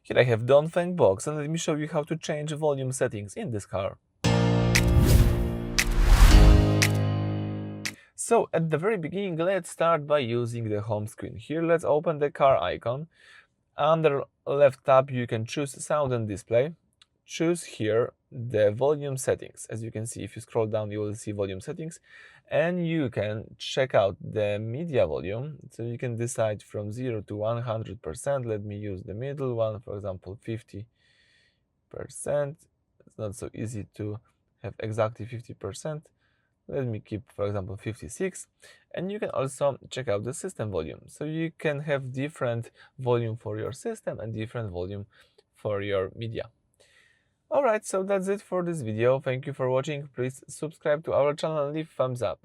Here I have Dongfeng Box, and let me show you how to change volume settings in this car. So at the very beginning, let's start by using the home screen. Here let's open the car icon. Under left tab you can choose sound and display. Choose here the volume settings. As you can see, if you scroll down you will see volume settings, and you can check out the media volume. So you can decide from 0 to 100%. Let me use the middle one, for example 50%. It's not so easy to have exactly 50%. Let me keep, for example, 56. And you can also check out the system volume. So you can have different volume for your system and different volume for your media. Alright, so that's it for this video. Thank you for watching. Please subscribe to our channel and leave thumbs up.